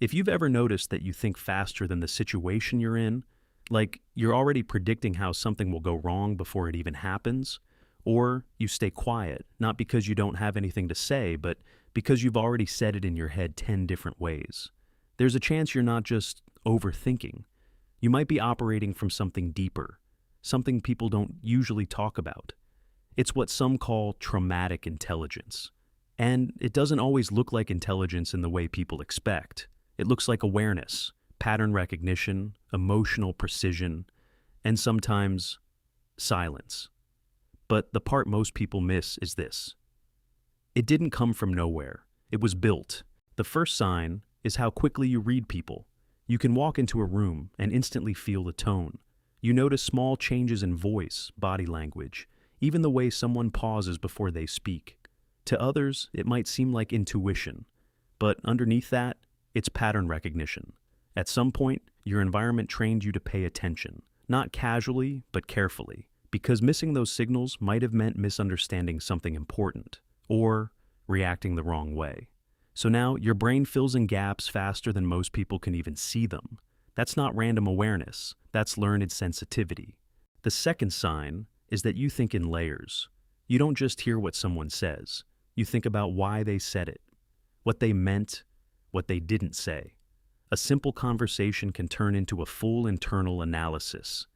If you've ever noticed that you think faster than the situation you're in, like you're already predicting how something will go wrong before it even happens, or you stay quiet, not because you don't have anything to say, but because you've already said it in your head 10 different ways, there's a chance you're not just overthinking. You might be operating from something deeper, something people don't usually talk about. It's what some call traumatic intelligence. And it doesn't always look like intelligence in the way people expect. It looks like awareness, pattern recognition, emotional precision, and sometimes silence. But the part most people miss is this. It didn't come from nowhere. It was built. The first sign is how quickly you read people. You can walk into a room and instantly feel the tone. You notice small changes in voice, body language, even the way someone pauses before they speak. To others, it might seem like intuition, but underneath that, it's pattern recognition. At some point, your environment trained you to pay attention, not casually, but carefully, because missing those signals might have meant misunderstanding something important, or reacting the wrong way. So now, your brain fills in gaps faster than most people can even see them. That's not random awareness, that's learned sensitivity. The second sign is that you think in layers. You don't just hear what someone says. You think about why they said it, what they meant, what they didn't say. A simple conversation can turn into a full internal analysis.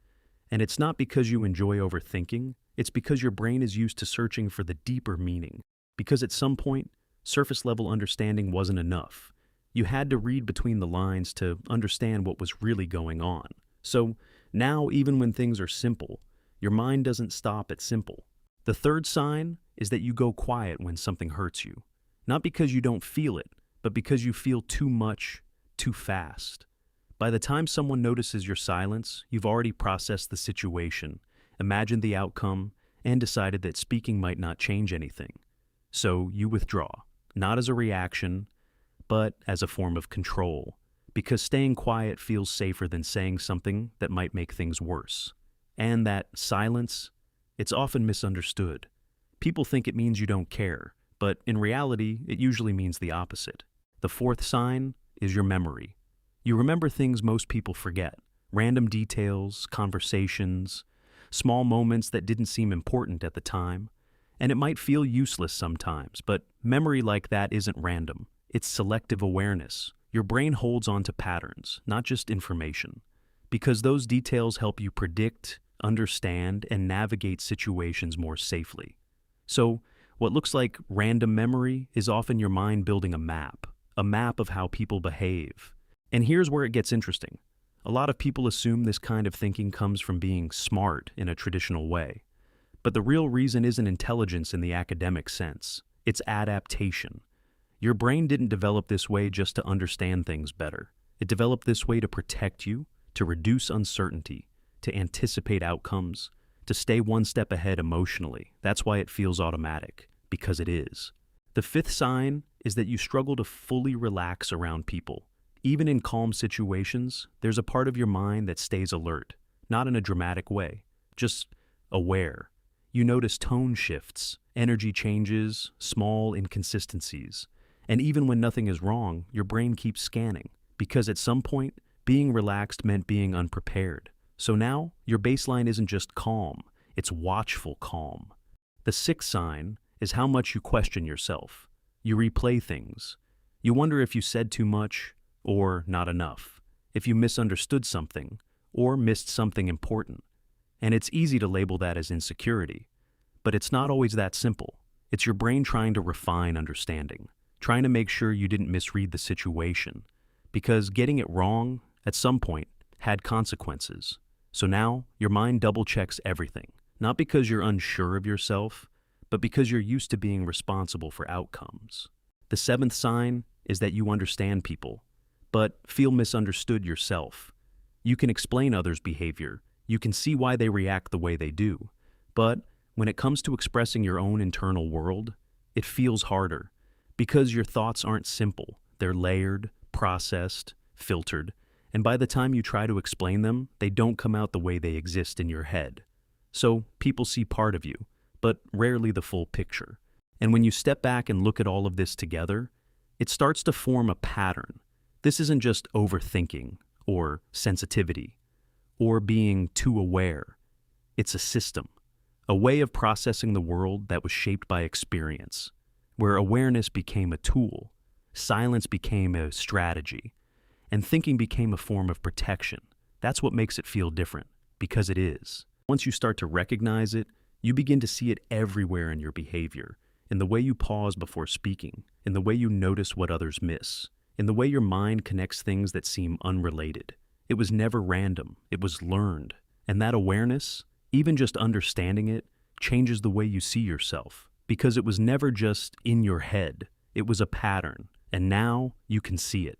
And it's not because you enjoy overthinking, it's because your brain is used to searching for the deeper meaning. Because at some point, surface-level understanding wasn't enough. You had to read between the lines to understand what was really going on. So now, even when things are simple, your mind doesn't stop at simple. The third sign is that you go quiet when something hurts you. Not because you don't feel it, but because you feel too much, too fast. By the time someone notices your silence, you've already processed the situation, imagined the outcome, and decided that speaking might not change anything. So you withdraw, not as a reaction, but as a form of control, because staying quiet feels safer than saying something that might make things worse. And that silence, it's often misunderstood. People think it means you don't care, but in reality, it usually means the opposite. The fourth sign is your memory. You remember things most people forget, random details, conversations, small moments that didn't seem important at the time, and it might feel useless sometimes, but memory like that isn't random. It's selective awareness. Your brain holds on to patterns, not just information, because those details help you predict, understand, and navigate situations more safely. So, what looks like random memory is often your mind building a map of how people behave. And here's where it gets interesting. A lot of people assume this kind of thinking comes from being smart in a traditional way. But the real reason isn't intelligence in the academic sense. It's adaptation. Your brain didn't develop this way just to understand things better. It developed this way to protect you, to reduce uncertainty, to anticipate outcomes, to stay one step ahead emotionally. That's why it feels automatic, because it is. The fifth sign is that you struggle to fully relax around people. Even in calm situations, there's a part of your mind that stays alert, not in a dramatic way, just aware. You notice tone shifts, energy changes, small inconsistencies. And even when nothing is wrong, your brain keeps scanning, because at some point, being relaxed meant being unprepared. So now, your baseline isn't just calm, it's watchful calm. The sixth sign is how much you question yourself. You replay things. You wonder if you said too much or not enough, if you misunderstood something or missed something important. And it's easy to label that as insecurity. But it's not always that simple. It's your brain trying to refine understanding, trying to make sure you didn't misread the situation. Because getting it wrong, at some point, had consequences. So now, your mind double-checks everything, not because you're unsure of yourself, but because you're used to being responsible for outcomes. The seventh sign is that you understand people, but feel misunderstood yourself. You can explain others' behavior, you can see why they react the way they do, but when it comes to expressing your own internal world, it feels harder, because your thoughts aren't simple, they're layered, processed, filtered, and by the time you try to explain them, they don't come out the way they exist in your head. So people see part of you, but rarely the full picture. And when you step back and look at all of this together, it starts to form a pattern. This isn't just overthinking or sensitivity or being too aware. It's a system, a way of processing the world that was shaped by experience, where awareness became a tool, silence became a strategy, and thinking became a form of protection. That's what makes it feel different, because it is. Once you start to recognize it, you begin to see it everywhere in your behavior, in the way you pause before speaking, in the way you notice what others miss, in the way your mind connects things that seem unrelated. It was never random, it was learned. And that awareness, even just understanding it, changes the way you see yourself, because it was never just in your head. It was a pattern, and now you can see it.